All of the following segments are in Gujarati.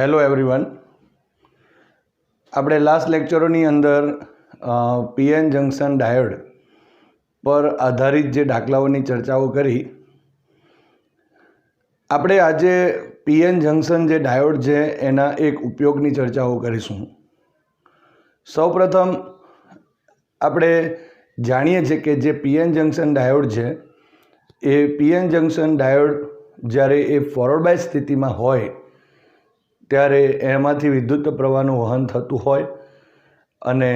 Hello everyone. આપણે લાસ્ટ લેક્ચરોની અંદર પીએન જંકશન ડાયોડ પર આધારિત જે દાખલાઓની ચર્ચાઓ કરી. આપણે આજે પીએન જંકશન જે ડાયોડ છે એના એક ઉપયોગની ચર્ચાઓ કરીશું. સૌપ્રથમ આપણે જાણીએ છીએ કે જે પીએન જંકશન ડાયોડ છે એ પીએન જંકશન ડાયોડ જ્યારે એ ફોરવર્ડ બાયસ સ્થિતિમાં હોય ત્યારે એમાંથી વિદ્યુત પ્રવાહનું વહન થતું હોય અને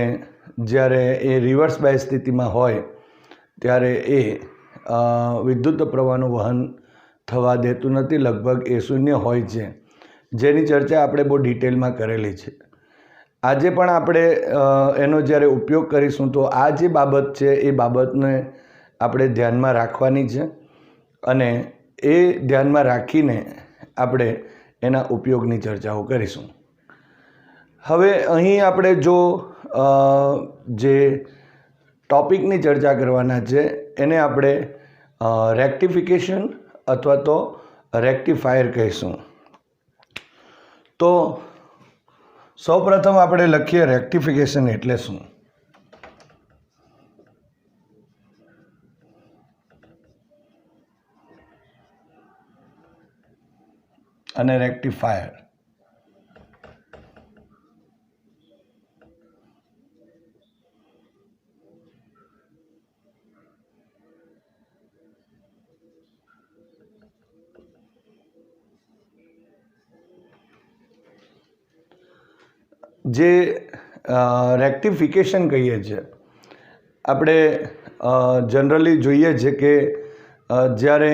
જ્યારે એ રિવર્સ બાયસ સ્થિતિમાં હોય ત્યારે એ વિદ્યુત પ્રવાહનું વહન થવા દેતું નથી. લગભગ એ શૂન્ય હોય છે, જેની ચર્ચા આપણે બહુ ડિટેલમાં કરેલી છે. આજે પણ આપણે એનો જ્યારે ઉપયોગ કરીશું તો આ જે બાબત છે એ બાબતને આપણે ધ્યાનમાં રાખવાની છે અને એ ધ્યાનમાં રાખીને આપણે એના ઉપયોગની ચર્ચાઓ કરીશું. હવે અહીં આપણે જો જે ટૉપિકની ચર્ચા કરવાના છે એને આપણે રેક્ટિફિકેશન અથવા તો રેક્ટિફાયર કહીશું. તો સૌપ્રથમ આપણે લખીએ રેક્ટિફિકેશન એટલે શું. અને રેક્ટિફાયર જે રેક્ટિફિકેશન કહીએ છીએ આપણે જનરલી જોઈએ છે કે જ્યારે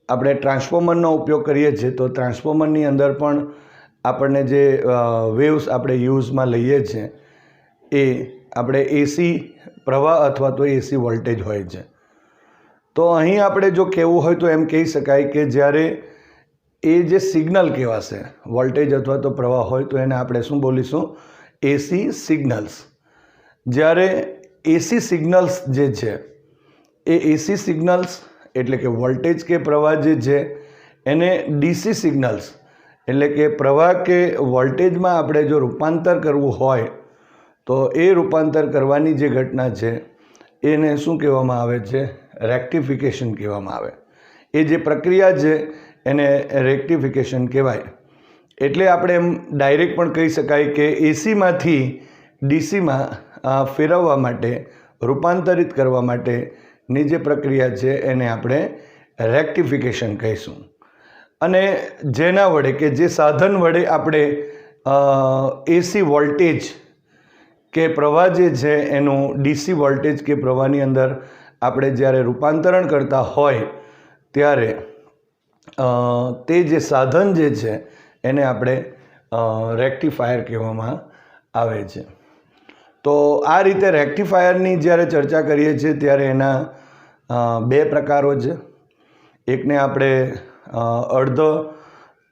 આપણે ટ્રાન્સફોર્મરનો ઉપયોગ કરીએ છીએ તો ટ્રાન્સફોર્મરની અંદર પણ આપણને જે વેવ્સ આપણે યુઝમાં લઈએ છીએ એ આપણે એસી પ્રવાહ અથવા તો એસી વોલ્ટેજ હોય છે. તો અહીં આપણે જો કહેવું હોય તો એમ કહી શકાય કે જ્યારે એ જે સિગ્નલ કહેવાશે વોલ્ટેજ અથવા તો પ્રવાહ હોય તો એને આપણે શું બોલીશું? એસી સિગ્નલ્સ. જ્યારે એસી સિગ્નલ્સ જે છે એ એસી સિગ્નલ્સ એટલે કે વોલ્ટેજ કે પ્રવાહ જે છે એને ડીસી સિગ્નલ્સ એટલે કે પ્રવાહ કે વોલ્ટેજમાં આપણે જો રૂપાંતર કરવું હોય તો એ રૂપાંતર કરવાની જે ઘટના છે એને શું કહેવામાં આવે છે? રેક્ટિફિકેશન કહેવામાં આવે. એ જે પ્રક્રિયા છે એને રેક્ટિફિકેશન કહેવાય. એટલે આપણે એમ ડાયરેક્ટ પણ કહી શકાય કે એસીમાંથી ડીસીમાં ફેરવવા માટે રૂપાંતરિત કરવા માટેની જે પ્રક્રિયા છે એને આપણે રેક્ટિફિકેશન કહીશું. અને જેના વડે કે જે સાધન વડે આપણે એસી વોલ્ટેજ કે પ્રવાહ જે છે એનું ડીસી વોલ્ટેજ કે પ્રવાહની અંદર આપણે જ્યારે રૂપાંતરણ કરતા હોય ત્યારે તે જે સાધન જે છે એને આપણે રેક્ટિફાયર કહેવામાં આવે છે. તો આ રીતે રેક્ટિફાયરની જ્યારે ચર્ચા કરીએ છીએ ત્યારે એના બે પ્રકારો છે. એકને આપણે અર્ધ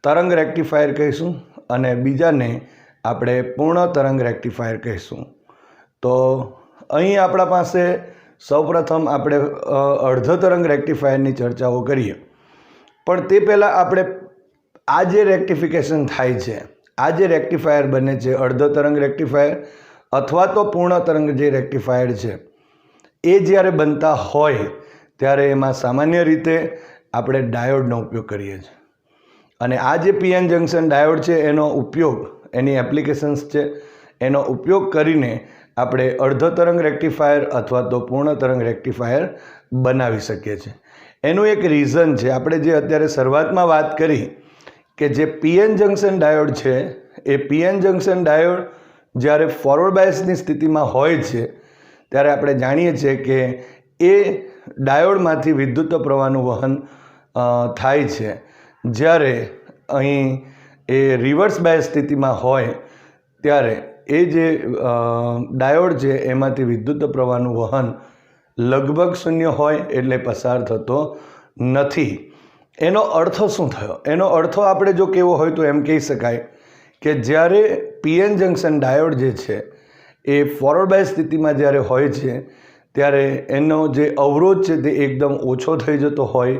તરંગ રેક્ટિફાયર કહીશું અને બીજાને આપણે પૂર્ણ તરંગ રેક્ટિફાયર કહીશું. તો અહીં આપણા પાસે સૌપ્રથમ આપણે અર્ધ તરંગ રેક્ટિફાયરની ચર્ચાઓ કરીએ. પણ તે પહેલાં આપણે આ જે રેક્ટિફિકેશન થાય છે, આ જે રેક્ટિફાયર બને છે અર્ધ તરંગ રેક્ટિફાયર અથવા તો પૂર્ણ તરંગ જે રેક્ટિફાયર છે એ જ્યારે બનતા હોય ત્યારે એમાં સામાન્ય રીતે આપણે ડાયોડનો ઉપયોગ કરીએ છીએ. અને આ જે પીએન જંકશન ડાયોડ છે એનો ઉપયોગ, એની એપ્લિકેશન્સ છે, એનો ઉપયોગ કરીને આપણે અર્ધ તરંગ રેક્ટિફાયર અથવા તો પૂર્ણ તરંગ રેક્ટિફાયર બનાવી શકીએ છીએ. એનું એક રીઝન છે, આપણે જે અત્યારે શરૂઆતમાં વાત કરી કે જે પીએન જંકશન ડાયોડ છે એ પીએન જંકશન ડાયોડ જ્યારે ફોરવર્ડ બાયસની સ્થિતિમાં હોય છે ત્યારે આપણે જાણીએ છીએ કે એ ડાયોડમાંથી વિદ્યુત પ્રવાહનું વહન થાય છે. જ્યારે અહીં એ રિવર્સ બાયસ સ્થિતિમાં હોય ત્યારે એ જે ડાયોડ છે એમાંથી વિદ્યુત પ્રવાહનું વહન લગભગ શૂન્ય હોય એટલે પસાર થતો નથી. એનો અર્થ શું થયો? એનો અર્થ આપણે જો કહેવો હોય તો એમ કહી શકાય કે જ્યારે પીએન જંકશન ડાયોડ જે છે એ ફોરવર્ડ બાયસ સ્થિતિમાં જ્યારે હોય છે ત્યારે એનો જે અવરોધ છે તે એકદમ ઓછો થઈ જતો હોય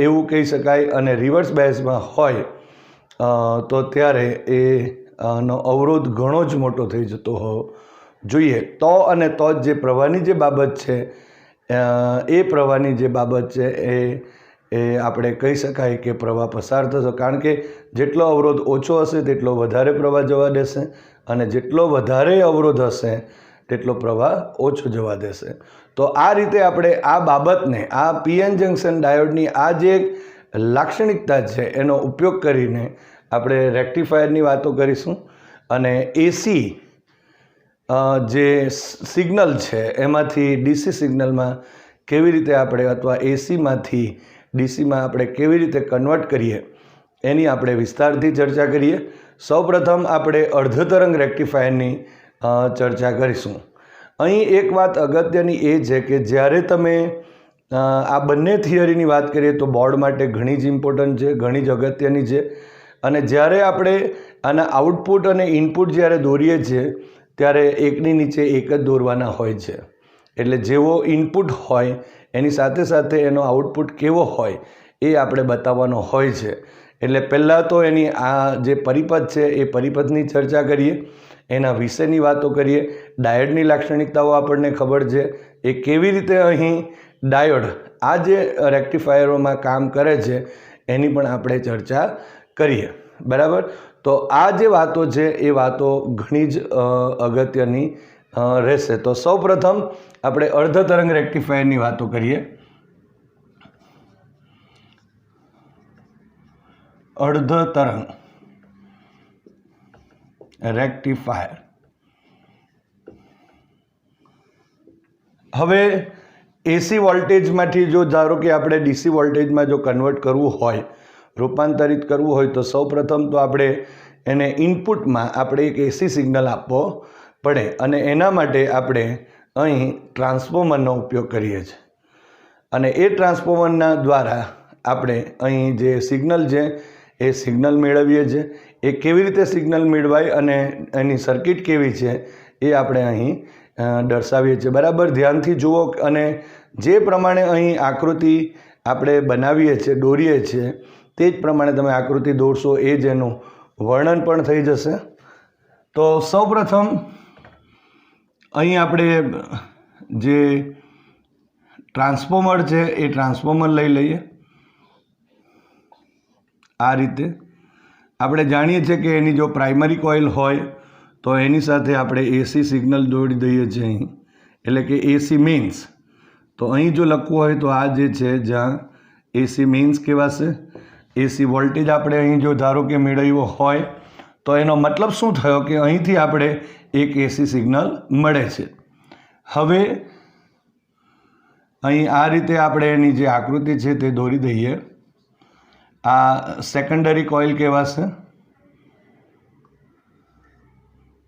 એવું કહી શકાય. અને રિવર્સ બાયસમાં હોય તો ત્યારે નો અવરોધ ઘણો જ મોટો થઈ જતો હોવો જોઈએ. તો અને તો જ જે પ્રવાહની જે બાબત છે એ પ્રવાહની જે બાબત છે એ આપણે કહી શકાય કે પ્રવાહ પસાર થશે, કારણ કે જેટલો અવરોધ ઓછો હશે તેટલો વધારે પ્રવાહ જવા દેશે અને જેટલો વધારે અવરોધ હશે તેટલો પ્રવાહ ઓછો જવા દેશે. તો આ રીતે આપણે આ બાબતને, આ પીએન જંક્શન ડાયોડની આ જે લાક્ષણિકતા છે એનો ઉપયોગ કરીને આપણે રેક્ટિફાયરની વાતો કરીશું અને એસી જે સિગ્નલ છે એમાંથી ડીસી સિગ્નલમાં કેવી રીતે આપણે અથવા એસીમાંથી ડીસીમાં આપણે કેવી રીતે કન્વર્ટ કરીએ એની આપણે વિસ્તારથી ચર્ચા કરીએ. સૌપ્રથમ આપણે અર્ધ તરંગ રેક્ટિફાયરની ચર્ચા કરીશું. અહીં એક વાત અગત્યની એ છે કે જ્યારે તમે આ બંને થિયરીની વાત કરીએ તો બોર્ડ માટે ઘણી જ ઇમ્પોર્ટન્ટ છે, ઘણી જ અગત્યની છે. અને જ્યારે આપણે આના આઉટપુટ અને ઇનપુટ જ્યારે દોરીએ છીએ ત્યારે એકની નીચે એક જ દોરવાના હોય છે. એટલે જેવો ઇનપુટ હોય એની સાથે સાથે એનો આઉટપુટ કેવો હોય એ આપણે બતાવવાનો હોય છે. એટલે પહેલાં તો એની આ જે પરિપથ છે એ પરિપથની ચર્ચા કરીએ, એના વિશેની વાતો કરીએ. ડાયોડની લાક્ષણિકતાઓ આપણને ખબર છે, એ કેવી રીતે અહીં ડાયોડ આ જે રેક્ટિફાયરોમાં કામ કરે છે એની પણ આપણે ચર્ચા કરીએ. બરાબર. તો આ જે વાતો છે એ વાતો ઘણી જ અગત્યની રહેશે. તો સૌપ્રથમ આપણે અર્ધ તરંગ રેક્ટિફાયરની વાતો કરીએ. અર્ધ તરંગ રેક્ટિફાયર. હવે એસી વોલ્ટેજમાંથી જો ધારો કે આપણે ડીસી વોલ્ટેજમાં જો કન્વર્ટ કરવું હોય, રૂપાંતરિત કરવું હોય, તો સૌપ્રથમ તો આપણે એને ઇનપુટમાં આપણે એક એસી સિગ્નલ આપવો પડે અને એના માટે આપણે અહીં ટ્રાન્સફોર્મરનો ઉપયોગ કરીએ છીએ. અને એ ટ્રાન્સફોર્મરના દ્વારા આપણે અહીં જે સિગ્નલ છે એ સિગ્નલ મેળવીએ છીએ. એ કેવી રીતે સિગ્નલ મેળવાય અને એની સર્કિટ કેવી છે એ આપણે અહીં દર્શાવીએ છીએ. બરાબર. ધ્યાનથી જુઓ અને જે પ્રમાણે અહીં આકૃતિ આપણે બનાવીએ છીએ, દોરીએ છીએ, તે જ પ્રમાણે તમે આકૃતિ દોરશો એ જ એનું વર્ણન પણ થઈ જશે. તો સૌપ્રથમ અહીં આપણે જે ટ્રાન્સફોર્મર છે એ ટ્રાન્સફોર્મર લઈ લઈએ. આ રીતે આપણે જાણીએ છીએ કે એની જો પ્રાઇમરી કોઇલ હોય તો એની સાથે આપણે એસી સિગ્નલ જોડી દઈએ છીએ અહીં, એટલે કે એસી મીન્સ. તો અહીં જો લખવું હોય તો આ જે છે જ્યાં એસી મીન્સ કહેવાશે. એસી વોલ્ટેજ આપણે અહીં જો ધારો કે મેળવ્યો હોય તો એનો મતલબ શું થયો કે અહીંથી આપણે એક એસી સિગ્નલ મળે છે. હવે અહીં આ રીતે આપણે એની જે આકૃતિ છે તે દોરી દઈએ. આ સેકન્ડરી કોઇલ કહેવાશે.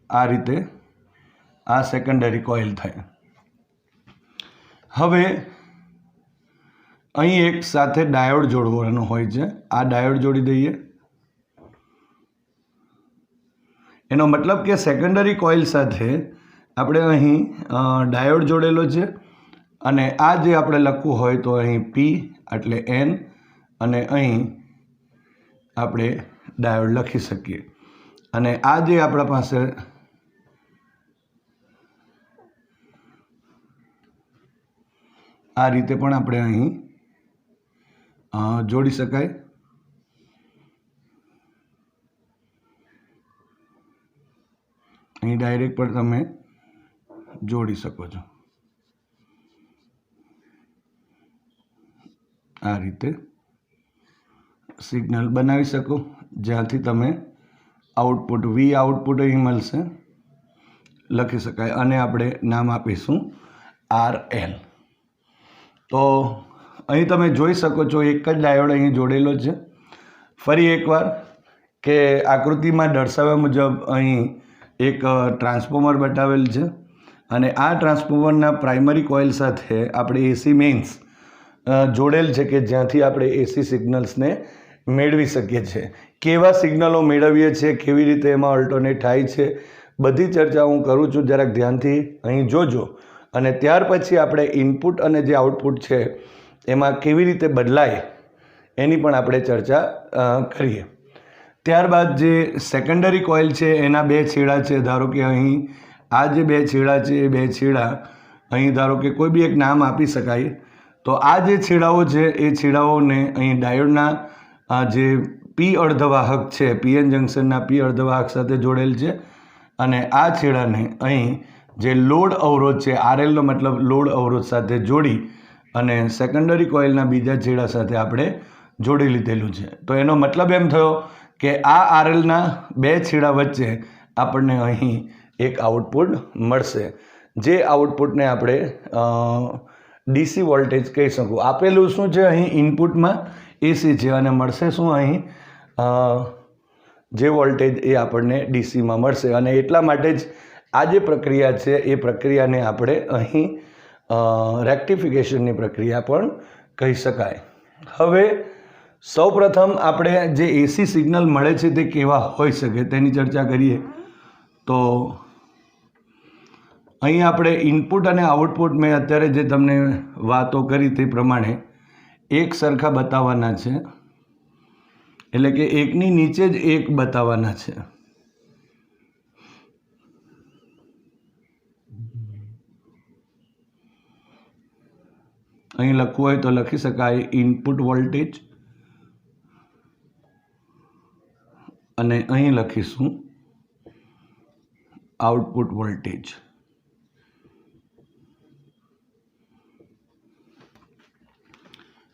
આ રીતે આ સેકન્ડરી કોઇલ થાય. હવે અહીં એક સાથે ડાયોડ જોડવાનો હોય છે. આ ડાયોડ જોડી દઈએ. એનો મતલબ કે સેકન્ડરી કોઇલ સાથે આપણે અહીં ડાયોડ જોડેલો છે અને આ જે આપણે લખવું હોય તો અહીં પી એટલે એન અને અહીં આપણે ડાયોડ લખી શકીએ. અને આ જે આપણા પાસે આ રીતે પણ આપણે અહીં જોડી શકાય. અહીં ડાયરેક્ટ પણ તમે જોડી શકો છો. આ રીતે સિગ્નલ બનાવી શકો જ્યાંથી તમે આઉટપુટ વી આઉટપુટ અહીં મળશે, લખી શકાય. અને આપણે નામ આપીશું RL. તો અહીં તમે જોઈ શકો છો એક જ ડાયોડ અહીં જોડેલો છે. ફરી એકવાર કે આકૃતિમાં દર્શાવ્યા મુજબ અહીં એક ટ્રાન્સફોર્મર બતાવેલ છે અને આ ટ્રાન્સફોર્મરના પ્રાઇમરી કોઇલ સાથે આપણે એસી મેઇન્સ જોડેલ છે કે જ્યાંથી આપણે એસી સિગ્નલ્સને મેળવી શકીએ છીએ. કેવા સિગ્નલો મેળવીએ છીએ, કેવી રીતે એમાં અલ્ટરનેટ થાય છે, બધી ચર્ચા હું કરું છું. જરાક ધ્યાનથી અહીં જોજો. અને ત્યાર પછી આપણે ઇનપુટ અને જે આઉટપુટ છે એમાં કેવી રીતે બદલાય એની પણ આપણે ચર્ચા કરીએ. ત્યારબાદ જે સેકન્ડરી કોઇલ છે એના બે છેડા છે. ધારો કે અહીં આ જે બે છેડા છે એ બે છેડા અહીં ધારો કે કોઈ બી એક નામ આપી શકાય. તો આ જે છેડાઓ છે એ છેડાઓને અહીં ડાયોડના જે પી અર્ધવાહક છે, પીએન જંક્શનના પી અર્ધવાહક સાથે જોડેલ છે, અને આ છેડાને અહીં જે લોડ અવરોધ છે, આરએલનો મતલબ લોડ અવરોધ સાથે જોડી અને સેકન્ડરી કોઇલના બીજા છેડા સાથે આપણે જોડી લીધેલું છે. તો એનો મતલબ એમ થયો કે આ આરએલના બે છેડા વચ્ચે આપણને અહીં એક આઉટપુટ મળશે, જે આઉટપુટને આપણે ડીસી વોલ્ટેજ કહી શકું. આપેલું શું છે અહીં ઇનપુટમાં એસી છે અને મળશે શું અહીં જે વોલ્ટેજ એ આપણને ડીસીમાં મળશે. અને એટલા માટે જ આ જે પ્રક્રિયા છે એ પ્રક્રિયાને આપણે અહીં રેક્ટિફિકેશનની પ્રક્રિયા પણ કહી શકાય. હવે સૌપ્રથમ આપણે જે એસી સિગ્નલ મળે છે તે કેવા હોઈ શકે તેની ચર્ચા કરીએ. તો અહીં આપણે ઇનપુટ અને આઉટપુટ મેં અત્યારે જે તમને વાતો કરી તે પ્રમાણે એક સરખા બતાવવાના છે, એટલે કે એકની નીચે જ એક બતાવવાના છે. અહીં લખવું હોય તો લખી શકાય ઇનપુટ વોલ્ટેજ, અને અહીં લખીશું આઉટપુટ વોલ્ટેજ.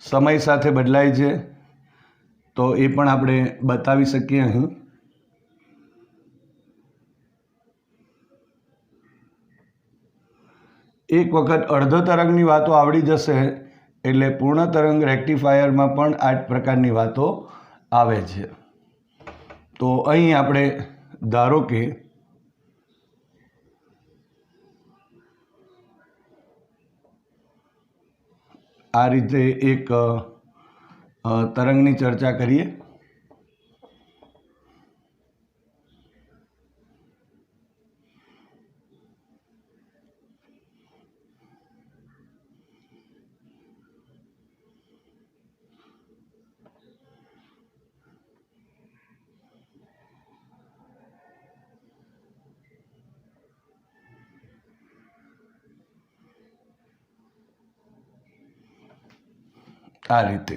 સમય સાથે બદલાય છે તો એ પણ આપણે બતાવી શકીએ. અહીં એક વખત અડધો તરંગની વાતો આવડી જશે એટલે પૂર્ણ તરંગ રેક્ટિફાયરમાં પણ આ જ પ્રકારની વાતો આવે છે. તો અહીં આપણે ધારો કે આ રીતે એક તરંગની ચર્ચા કરીએ. આ રીતે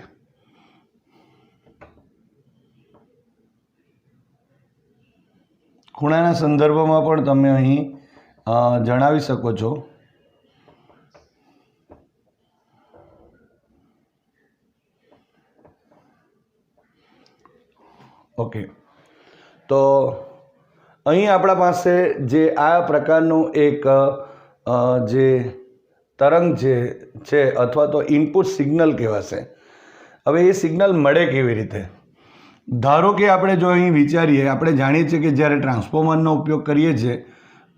ખૂણાના સંદર્ભમાં પણ તમે અહીં જણાવી શકો છો. ઓકે, તો અહીં આપણા પાસે જે આ પ્રકારનું એક જે તરંગ છે અથવા તો ઇનપુટ સિગ્નલ કહેવાશે. હવે એ સિગ્નલ મળે કેવી રીતે? ધારો કે આપણે જો અહીં વિચારીએ, આપણે જાણીએ છીએ કે જ્યારે ટ્રાન્સફોર્મરનો ઉપયોગ કરીએ છીએ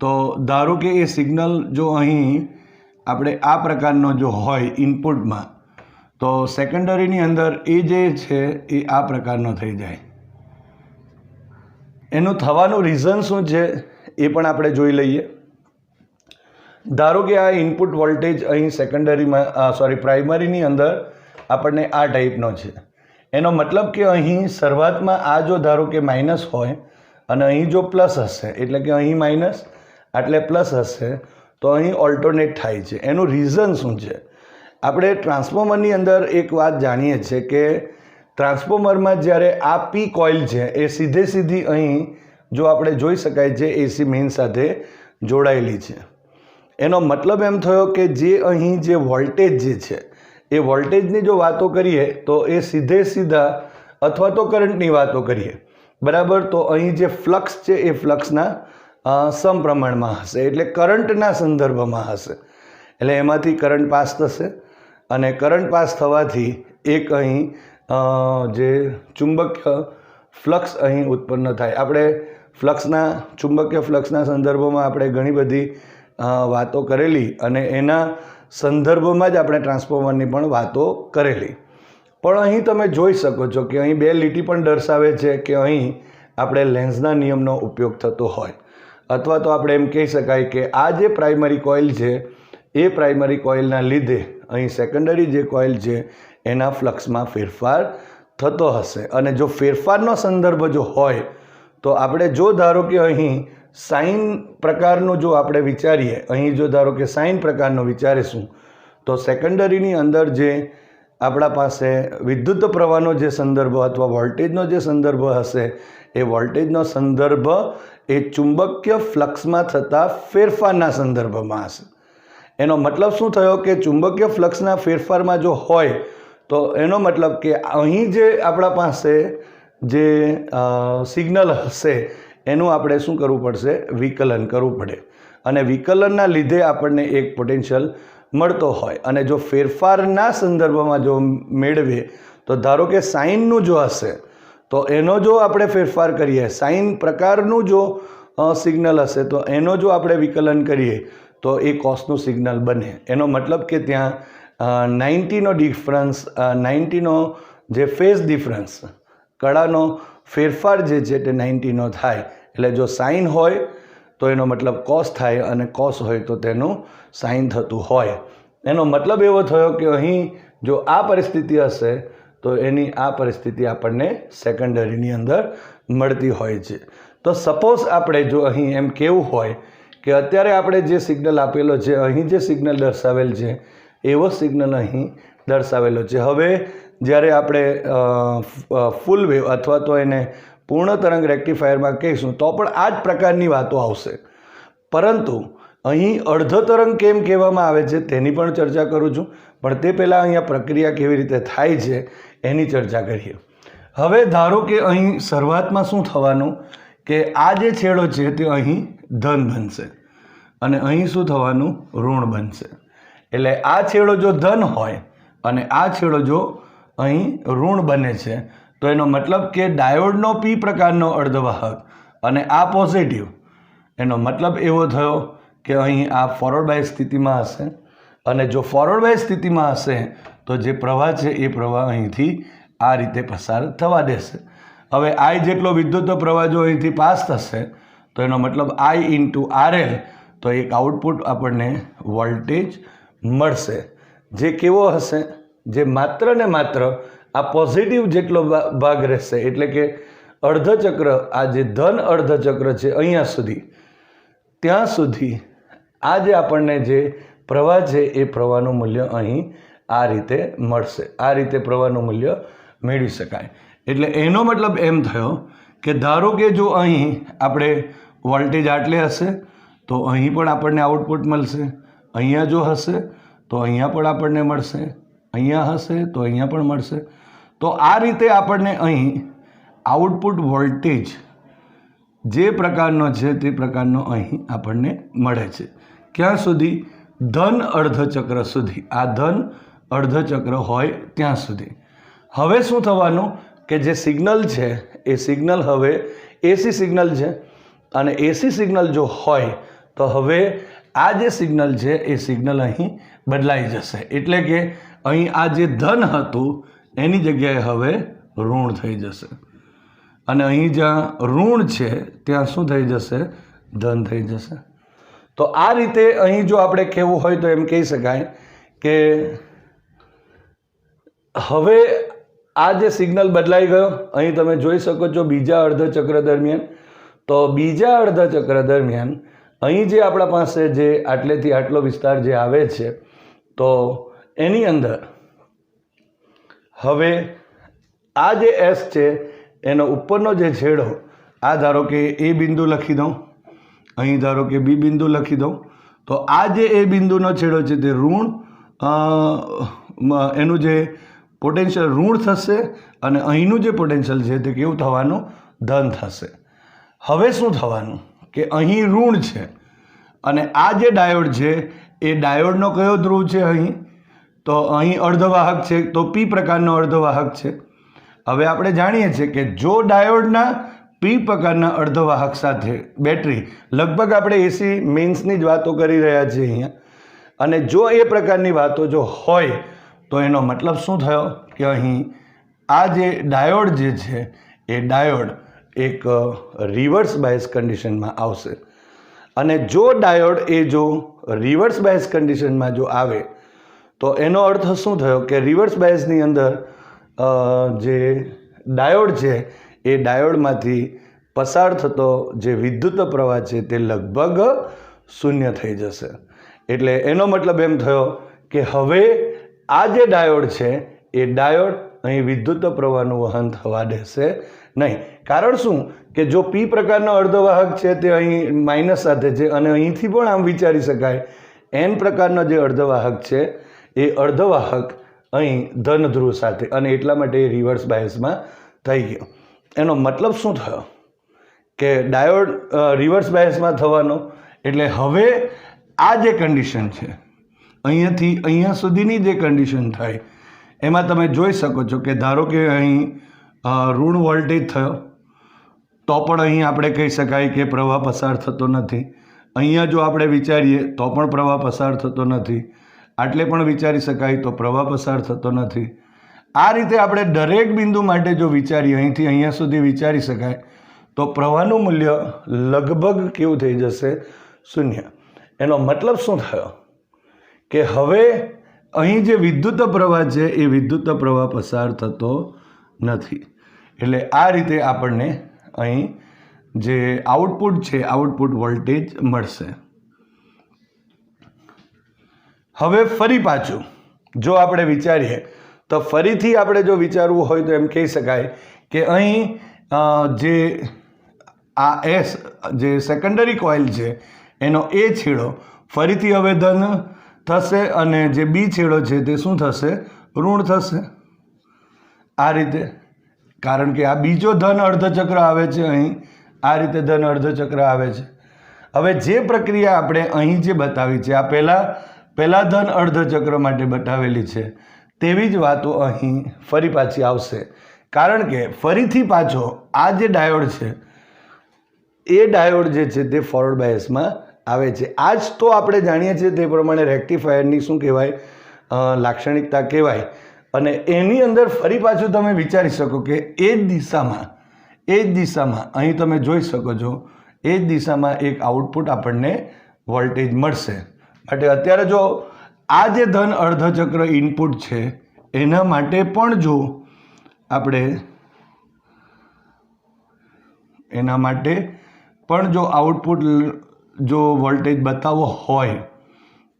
તો ધારો કે એ સિગ્નલ જો અહીં આપણે આ પ્રકારનો જો હોય ઇનપુટમાં, તો સેકન્ડરીની અંદર એ જે છે એ આ પ્રકારનો થઈ જાય. એનું થવાનું રીઝન શું છે એ પણ આપણે જોઈ લઈએ. ધારો કે આ ઇનપુટ વોલ્ટેજ અહીં પ્રાઇમરીની અંદર આપણને આ ટાઈપનો છે. એનો મતલબ કે અહીં શરૂઆતમાં આ જો ધારો કે માઇનસ હોય અને અહીં જો પ્લસ હશે, એટલે કે અહીં માઇનસ એટલે પ્લસ હશે, તો અહીં ઓલ્ટરનેટ થાય છે. એનું રીઝન શું છે? આપણે ટ્રાન્સફોર્મરની અંદર એક વાત જાણીએ છીએ કે ટ્રાન્સફોર્મરમાં જ્યારે આ પી કોઇલ છે એ સીધી અહીં જો આપણે જોઈ શકાય છે એસી મેઇન સાથે જોડાયેલી છે. એનો મતલબ એમ થયો કે જે અહીં જે વોલ્ટેજ જે છે એ વોલ્ટેજની જો વાતો કરીએ તો એ સીધા અથવા તો કરંટની વાતો કરીએ, બરાબર, તો અહીં જે ફ્લક્સ છે એ ફ્લક્સના સમપ્રમાણમાં હશે, એટલે કરંટના સંદર્ભમાં હશે. એટલે એમાંથી કરંટ પાસ થશે અને કરંટ પાસ થવાથી એક અહીં જે ચુંબકીય ફ્લક્સ અહીં ઉત્પન્ન થાય. આપણે ચુંબકીય ફ્લક્સના સંદર્ભમાં આપણે ઘણી બધી વાતો કરેલી અને એના સંદર્ભમાં જ આપણે ટ્રાન્સફોર્મરની પણ વાતો કરેલી. પણ અહીં તમે જોઈ શકો છો કે અહીં બે લીટી પણ દર્શાવે છે કે અહીં આપણે લેન્ઝના નિયમનો ઉપયોગ થતો હોય, અથવા તો આપણે એમ કહી શકાય કે આ જે પ્રાઇમરી કોઇલ છે એ પ્રાઇમરી કોઇલના લીધે અહીં સેકન્ડરી જે કોઇલ છે એના ફ્લક્સમાં ફેરફાર થતો હશે અને જો ફેરફારનો સંદર્ભ જો હોય તો આપણે જો ધારો કે અહીં સાઇન પ્રકારનું જો આપણે વિચારીએ, અહીં જો ધારો કે સાઇન પ્રકારનો વિચારીશું તો સેકન્ડરીની અંદર જે આપણા પાસે વિદ્યુત પ્રવાહનો જે સંદર્ભ અથવા વોલ્ટેજનો જે સંદર્ભ હશે એ વોલ્ટેજનો સંદર્ભ એ ચુંબકીય ફ્લક્સમાં થતા ફેરફારના સંદર્ભમાં હશે. એનો મતલબ શું થયો કે ચુંબકીય ફ્લક્સના ફેરફારમાં જો હોય તો એનો મતલબ કે અહીં જે આપણા પાસે જે સિગ્નલ હશે એનું આપણે શું કરવું પડશે? વિકલન કરવું પડે અને વિકલનના લીધે આપણને એક પોટેન્શિયલ મળતો હોય અને જો ફેરફારના સંદર્ભમાં જો મેળવીએ તો ધારો કે સાઇનનું જો હશે તો એનો જો આપણે ફેરફાર કરીએ, સાઇન પ્રકારનું જો સિગ્નલ હશે તો એનો જો આપણે વિકલન કરીએ તો એ કોસનું સિગ્નલ બને. એનો મતલબ કે ત્યાં 90નો ડિફરન્સ, 90નો જે ફેઝ ડિફરન્સ, કળાનો ફેરફાર જે છે તે 90નો થાય. એટલે જો સાઇન હોય તો એનો મતલબ કોસ થાય અને કોસ હોય તો તેનું સાઇન થતું હોય. એનો મતલબ એવો થયો કે અહીં જો આ પરિસ્થિતિ હશે તો એની આ પરિસ્થિતિ આપણને સેકન્ડરીની અંદર મળતી હોય છે. તો સપોઝ આપણે જો અહીં એમ કહેવું હોય કે અત્યારે આપણે જે સિગ્નલ આપેલો છે, અહીં જે સિગ્નલ દર્શાવેલ છે એવો સિગ્નલ અહીં દર્શાવેલો છે. હવે જ્યારે આપણે ફૂલ વેવ અથવા તો એને પૂર્ણ તરંગ રેક્ટિફાયરમાં કહીશું તો પણ આ જ પ્રકારની વાતો આવશે. પરંતુ અહીં અર્ધ તરંગ કેમ કહેવામાં આવે છે તેની પણ ચર્ચા કરું છું, પણ તે પહેલાં અહીંયા પ્રક્રિયા કેવી રીતે થાય છે એની ચર્ચા કરીએ. હવે ધારો કે અહીં શરૂઆતમાં શું થવાનું કે આ જે છેડો છે તે અહીં ધન બનશે અને અહીં શું થવાનું? ઋણ બનશે. એટલે આ છેડો જો ધન હોય અને આ છેડો જો અહીં ઋણ બને છે તો એનો મતલબ કે ડાયોડનો પી પ્રકારનો અર્ધવાહક અને આ પોઝિટિવ, એનો મતલબ એવો થયો કે અહીં આ ફોરવર્ડ બાય સ્થિતિમાં હશે અને જો ફોરવર્ડ બાય સ્થિતિમાં હશે તો જે પ્રવાહ છે એ પ્રવાહ અહીંથી આ રીતે પસાર થવા દેશે. હવે આઈ જેટલો વિદ્યુત પ્રવાહ જો અહીંથી પાસ થશે તો એનો મતલબ આઈ ઇન્ટુ RL, તો એક આઉટપુટ આપણને વોલ્ટેજ મળશે જે કેવો હશે? જે માત્ર ને માત્ર આ પોઝિટિવ જેટલો ભાગ રહેશે. એટલે કે અર્ધચક્ર, આ જે ધન અર્ધચક્ર છે અહીંયા સુધી, ત્યાં સુધી આ જે આપણને જે પ્રવાહ છે એ પ્રવાહનું મૂલ્ય અહીં આ રીતે મળશે. આ રીતે પ્રવાહનું મૂલ્ય મેળવી શકાય. એટલે એનો મતલબ એમ થયો કે ધારો કે જો અહીં આપણે વોલ્ટેજ આટલે હશે તો અહીં પણ આપણને આઉટપુટ મળશે, અહીંયા જો હશે તો અહીંયા પણ આપણને મળશે, અહીંયા હશે તો અહીંયા પણ મળશે. તો આ રીતે આપણને અહીં આઉટપુટ વોલ્ટેજ જે પ્રકારનો છે તે પ્રકારનો અહીં આપણને મળે છે. ક્યાં સુધી? ધન અર્ધચક્ર સુધી. આ ધન અર્ધચક્ર હોય ત્યાં સુધી. હવે શું થવાનું કે જે સિગ્નલ છે એ સિગ્નલ હવે એસી સિગ્નલ છે અને એસી સિગ્નલ જો હોય તો હવે આ જે સિગ્નલ છે એ સિગ્નલ અહીં બદલાઈ જશે. એટલે કે અહીં આ જે ધન હતું એની જગ્યાએ હવે ઋણ થઈ જશે અને અહીં જ્યાં ઋણ છે ત્યાં શું થઈ જશે? ધન થઈ જશે. તો આ રીતે અહીં જો આપણે કહેવું હોય તો એમ કહી શકાય કે હવે આ જે સિગ્નલ બદલાઈ ગયો. અહીં તમે જોઈ શકો છો બીજા અર્ધચક્ર દરમિયાન. તો બીજા અર્ધચક્ર દરમિયાન અહીં જે આપણા પાસે જે આટલેથી આટલો વિસ્તાર જે આવે છે તો એની અંદર હવે આ જે S છે એનો ઉપરનો જે છેડો, આ ધારો કે એ બિંદુ લખી દઉં, અહીં ધારો કે બી બિંદુ લખી દઉં, તો આ જે એ બિંદુનો છેડો છે તે ઋણ, એનું જે પોટેન્શિયલ ઋણ થશે અને અહીંનું જે પોટેન્શિયલ છે તે કેવું થવાનું? ધન થશે. હવે શું થવાનું કે અહીં ઋણ છે અને આ જે ડાયોડ છે એ ડાયોડનો કયો ધ્રુવ છે? અહીં તો અહીં અર્ધવાહક છે તો પી પ્રકારનો અર્ધવાહક છે. હવે આપણે જાણીએ છીએ કે જો ડાયોડના પી પ્રકારના અર્ધવાહક સાથે બેટરી, લગભગ આપણે એસી મેન્સની જ વાતો કરી રહ્યા છીએ અહીંયા, અને જો એ પ્રકારની વાતો જો હોય તો એનો મતલબ શું થયો કે અહીં આ જે ડાયોડ જે છે એ ડાયોડ એક રિવર્સ બાયસ કન્ડિશનમાં આવશે. અને જો ડાયોડ એ જો રિવર્સ બાયસ કન્ડિશનમાં જો આવે તો એનો અર્થ શું થયો કે રિવર્સ બાયસની અંદર જે ડાયોડ છે એ ડાયોડમાંથી પસાર થતો જે વિદ્યુત પ્રવાહ છે તે લગભગ શૂન્ય થઈ જશે. એટલે એનો મતલબ એમ થયો કે હવે આ જે ડાયોડ છે એ ડાયોડ અહીં વિદ્યુત પ્રવાહનું વહન થવા દેશે નહીં. કારણ શું કે જો પી પ્રકારનો અર્ધવાહક છે તે અહીં માઇનસ સાથે છે અને અહીંથી પણ આમ વિચારી શકાય એન પ્રકારનો જે અર્ધવાહક છે એ અર્ધવાહક અહીં ધન ધ્રુવ સાથે, અને એટલા માટે એ રિવર્સ બાયસમાં થઈ ગયો. એનો મતલબ શું થયો કે ડાયોડ રિવર્સ બાયસમાં થવાનો એટલે હવે આ જે કન્ડિશન છે અહીંયાથી અહીંયા સુધીની જે કન્ડિશન થાય એમાં તમે જોઈ શકો છો કે ધારો કે અહીં ઋણ વોલ્ટેજ થયો તો પણ અહીં આપણે કહી શકાય કે પ્રવાહ પસાર થતો નથી. અહીંયા જો આપણે વિચારીએ તો પણ પ્રવાહ પસાર થતો નથી. આટલે પણ વિચારી શકાય તો પ્રવાહ પસાર થતો નથી. આ રીતે આપણે દરેક બિંદુ માટે જો વિચારીએ અહીંથી અહીંયા સુધી વિચારી શકાય તો પ્રવાહનું મૂલ્ય લગભગ કેવું થઈ જશે? શૂન્ય. એનો મતલબ શું થયો કે હવે અહીં જે વિદ્યુત પ્રવાહ છે એ વિદ્યુત પ્રવાહ પસાર થતો નથી. એટલે આ રીતે આપણને અહીં જે આઉટપુટ છે આઉટપુટ વોલ્ટેજ મળશે. હવે ફરી પાછું જો આપણે વિચારીએ તો ફરીથી આપણે જો વિચારવું હોય તો એમ કહી શકાય કે અહીં જે આ એસ જે સેકન્ડરી કોઇલ છે એનો એ છેડો ફરીથી હવે ધન થશે અને જે બી છેડો છે તે શું થશે? ઋણ થશે. આ રીતે, કારણ કે આ બીજો ધન અર્ધચક્ર આવે છે અહીં આ રીતે ધન અર્ધચક્ર આવે છે. હવે જે પ્રક્રિયા આપણે અહીં જે બતાવી છે આ પહેલા ધન અર્ધચક્ર માટે બતાવેલી છે તેવી જ વાતો અહીં ફરી પાછી આવશે. કારણ કે ફરીથી પાછો આ જે ડાયોડ છે એ ડાયોડ જે છે તે ફોરવર્ડ બાયસમાં આવે છે. આ જ તો આપણે જાણીએ છીએ તે પ્રમાણે રેક્ટિફાયરની શું કહેવાય? લાક્ષણિકતા કહેવાય. અને એની અંદર ફરી પાછું તમે વિચારી શકો કે એ જ દિશામાં અહીં તમે જોઈ શકો છો એ જ દિશામાં એક આઉટપુટ આપણને વોલ્ટેજ મળશે. માટે અત્યારે જો આ જે ધન અર્ધચક્ર ઇનપુટ છે એના માટે પણ જો આપણે એના માટે પણ જો આઉટપુટ જો વોલ્ટેજ બતાવવો હોય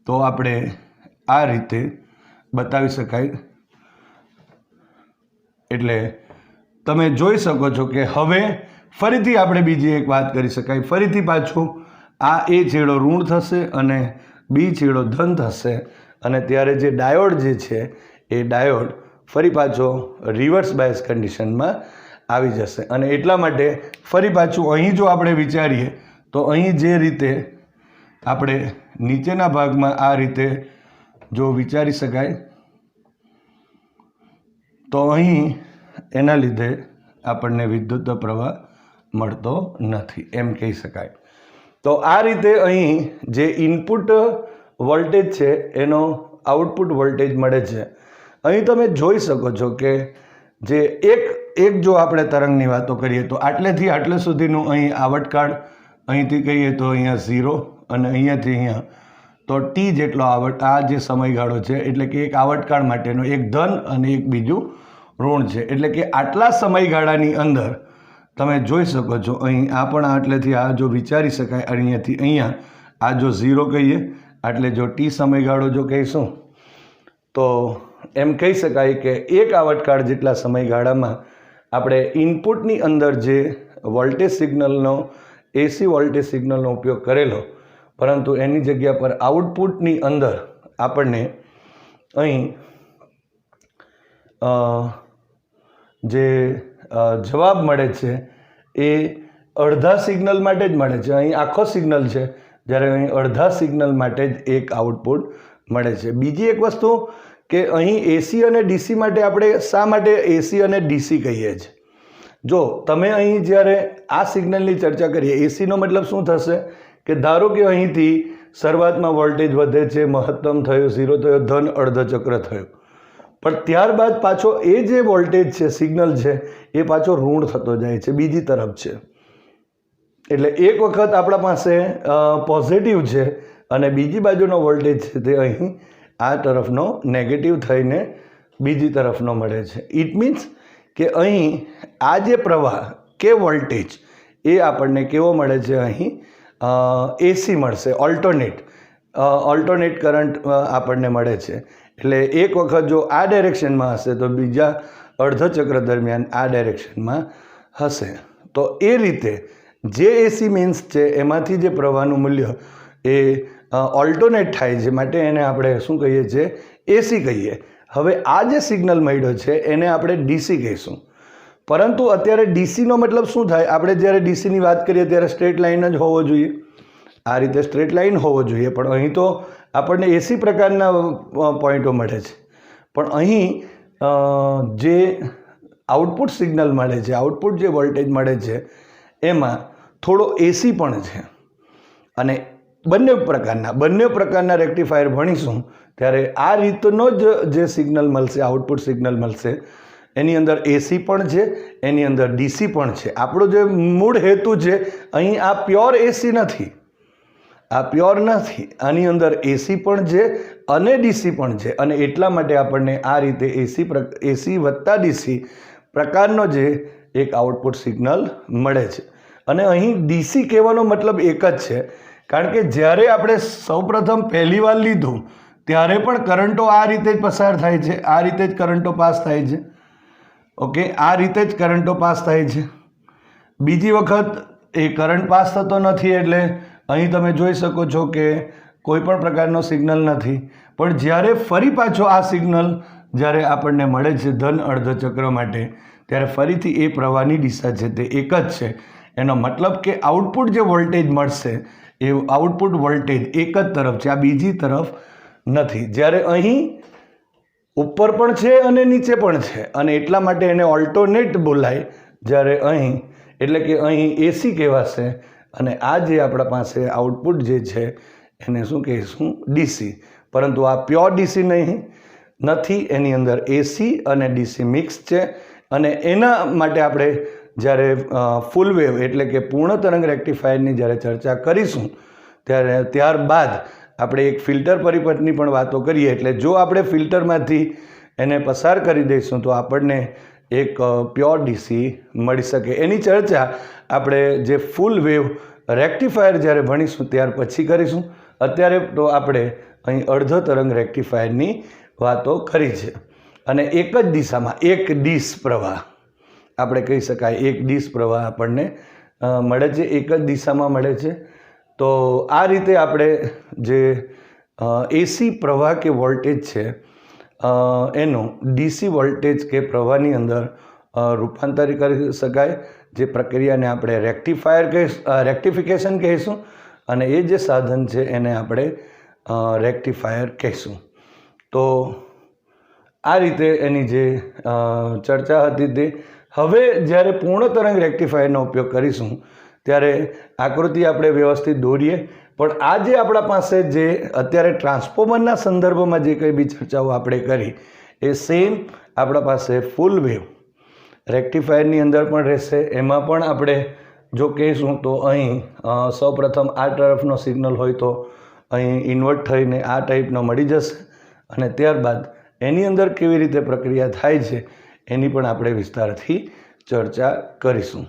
તો આપણે આ રીતે બતાવી શકાય. એટલે તમે જોઈ શકો છો કે હવે ફરીથી આપણે બીજી એક વાત કરી શકાય. ફરીથી પાછું આ એ છેડો ઋણ થશે અને બી છેડો ધન થશે અને ત્યારે જે ડાયોડ જે છે એ ડાયોડ ફરી પાછો રિવર્સ બાયસ કન્ડિશનમાં આવી જશે. અને એટલા માટે ફરી પાછું અહીં જો આપણે વિચારીએ તો અહીં જે રીતે આપણે નીચેના ભાગમાં આ રીતે જો વિચારી શકાય તો અહીં એના લીધે આપણને વિદ્યુત પ્રવાહ મળતો નથી એમ કહી શકાય. તો આ રીતે અહીં જે ઇનપુટ વોલ્ટેજ છે એનો આઉટપુટ વોલ્ટેજ મળે છે. અહીં તમે જોઈ શકો છો કે જે એક જો આપણે તરંગની વાતો કરીએ તો આટલેથી આટલે સુધીનું અહીં આવર્તકાળ અહીંથી કહીએ તો અહીંયા 0 અને અહીંયાથી અહીંયા તો ટી જેટલો આ જે સમયગાળો છે એટલે કે એક આવર્તકાળ માટેનો એક ધન અને એક બીજું ઋણ છે. એટલે કે આટલા સમયગાળાની અંદર તમે જોઈ શકો છો અહીં આ પણ આટલેથી આ જો વિચારી શકાય અહીંયાથી અહીંયા આ જો 0 કહીએ એટલે જો ટી સમયગાળો જો કહીશું તો એમ કહી શકાય કે એક આવર્તકાળ જેટલા સમયગાળામાં આપણે ઇનપુટની અંદર જે વોલ્ટેજ સિગ્નલનો એસી વોલ્ટેજ સિગ્નલનો ઉપયોગ કરેલો પરંતુ એની જગ્યા પર આઉટપુટની અંદર આપણને અહીં જે જવાબ મળે છે એ અડધા સિગ્નલ માટે જ મળે છે. અહીં આખો સિગ્નલ છે જ્યારે અહીં અડધા સિગ્નલ માટે જ એક આઉટપુટ મળે છે. બીજી એક વસ્તુ કે અહીં એસી અને ડીસી માટે આપણે શા માટે એસી અને ડીસી કહીએ છીએ? જો તમે અહીં જ્યારે આ સિગ્નલની ચર્ચા કરીએ એસીનો મતલબ શું થશે કે ધારો કે અહીંથી શરૂઆતમાં વોલ્ટેજ વધે છે, મહત્તમ થયો 0 થયો, ધન અર્ધચક્ર થયું, પણ ત્યારબાદ પાછો એ જે વોલ્ટેજ છે સિગ્નલ છે એ પાછો ઋણ થતો જાય છે બીજી તરફ છે. એટલે એક વખત આપણા પાસે પોઝિટિવ છે અને બીજી બાજુનો વોલ્ટેજ છે તે અહીં આ તરફનો નેગેટિવ થઈને બીજી તરફનો મળે છે. ઇટ મીન્સ કે અહીં આ જે પ્રવાહ કે વોલ્ટેજ એ આપણને કેવો મળે છે, અહીં એસી મળશે, ઓલ્ટરનેટ કરંટ આપણને મળે છે. એટલે એક વખત જો આ ડાયરેક્શનમાં હશે તો બીજા અર્ધ ચક્ર દરમિયાન આ ડાયરેક્શનમાં હશે. તો એ રીતે જે એસી મીન્સ છે એમાંથી જે પ્રવાહનું મૂલ્ય એ ઓલ્ટરનેટ થાય છે, માટે એને આપણે શું કહીએ છીએ, એસી કહીએ. હવે આ જે સિગ્નલ મળ્યો છે એને આપણે ડીસી કહીશું. પરંતુ અત્યારે ડીસીનો મતલબ શું થાય, આપણે જ્યારે ડીસીની વાત કરીએ ત્યારે સ્ટ્રેટ લાઇન જ હોવો જોઈએ, આ રીતે સ્ટ્રેટ લાઇન હોવો જોઈએ. પણ અહીં તો આપણને એસી પ્રકારના પોઈન્ટો મળે છે. પણ અહીં જે આઉટપુટ સિગ્નલ મળે છે, આઉટપુટ જે વોલ્ટેજ મળે છે એમાં થોડો એસી પણ છે. અને બંને પ્રકારના રેક્ટિફાયર ભણીશું ત્યારે આ રીતનો જ જે સિગ્નલ મળશે, આઉટપુટ સિગ્નલ મળશે, એની અંદર એસી પણ છે, એની અંદર ડીસી પણ છે. આપણો જે મૂળ હેતુ છે અહીં આ પ્યોર એસી નથી, આ પ્યોર નથી, આની અંદર એસી પણ છે અને ડીસી પણ છે. અને એટલા માટે આપણને આ રીતે એસી વત્તા ડીસી પ્રકારનો જે એક આઉટપુટ સિગ્નલ મળે છે. અને અહીં ડીસી કહેવાનો મતલબ એક જ છે, કારણ કે જ્યારે આપણે સૌપ્રથમ પહેલી વાર લીધું ત્યારે પણ કરંટો આ રીતે જ પસાર થાય છે, આ રીતે જ કરંટો પાસ થાય છે. ઓકે, આ રીતે જ કરંટો પાસ થાય છે. બીજી વખત એ કરંટ પાસ થતો નથી, એટલે અહીં તમે જોઈ શકો છો કે કોઈ પણ પ્રકારનો સિગ્નલ નથી. પણ જ્યારે ફરી પાછો આ સિગ્નલ જ્યારે આપણને મળે છે ધન અર્ધચક્ર માટે, ત્યારે ફરીથી એ પ્રવાહની દિશા છે તે એક જ છે. એનો મતલબ કે આઉટપુટ જે વોલ્ટેજ મળશે એ આઉટપુટ વોલ્ટેજ એક જ તરફ છે, આ બીજી તરફ નથી. જ્યારે અહીં ઉપર પણ છે અને નીચે પણ છે, અને એટલા માટે એને ઓલ્ટરનેટ બોલાય. જ્યારે અહીં એટલે કે અહીં એસી કહેવાશે અને આ જે આપણા પાસે આઉટપુટ જે છે એને શું કહીશું, ડીસી. પરંતુ આ પ્યોર ડીસી નથી, એની અંદર એસી અને ડીસી મિક્સ છે. અને એના માટે આપણે જ્યારે ફૂલ વેવ એટલે કે પૂર્ણ તરંગ રેક્ટિફાયરની જ્યારે ચર્ચા કરીશું ત્યારબાદ આપણે એક ફિલ્ટર પરિપથની પણ વાતો કરીએ. એટલે જો આપણે ફિલ્ટરમાંથી એને પસાર કરી દઈશું તો આપણને એક પ્યોર ડીસી મળી શકે. એની ચર્ચા આપણે જે ફૂલ વેવ રેક્ટિફાયર જ્યારે ભણીશું ત્યાર પછી કરીશું. અત્યારે તો આપણે અહીં અર્ધ તરંગ રેક્ટિફાયરની વાતો કરી છે. અને એક જ દિશામાં એક ડીશ પ્રવાહ આપણે કહી શકાય, એક ડીશ પ્રવાહ આપણને મળે છે, એક જ દિશામાં મળે છે. તો આ રીતે આપણે જે એસી પ્રવાહ કે વોલ્ટેજ છે એનું ડીસી વોલ્ટેજ કે પ્રવાહની અંદર રૂપાંતરિત કરી શકાય. જે પ્રક્રિયાને આપણે રેક્ટિફિકેશન કહીશું, અને એ જે સાધન છે એને આપણે રેક્ટિફાયર કહીશું. તો આ રીતે એની જે ચર્ચા હતી તે. હવે જ્યારે પૂર્ણ તરંગ રેક્ટિફાયરનો ઉપયોગ કરીશું ત્યારે આકૃતિ આપણે વ્યવસ્થિત દોરીએ. પણ આ જે આપણા પાસે જે અત્યારે ટ્રાન્સફોર્મરના સંદર્ભમાં જે કંઈ બી ચર્ચાઓ આપણે કરી એ સેમ આપણા પાસે ફૂલ વેવ રેક્ટિફાયરની અંદર પણ રહેશે. એમાં પણ આપણે જો કહીશું તો અહીં સૌપ્રથમ આ તરફનો સિગ્નલ હોય તો અહીં ઇન્વર્ટ થઈને આ ટાઈપનો મળી જશે, અને ત્યારબાદ એની અંદર કેવી રીતે પ્રક્રિયા થાય છે એની પણ આપણે વિસ્તારથી ચર્ચા કરીશું.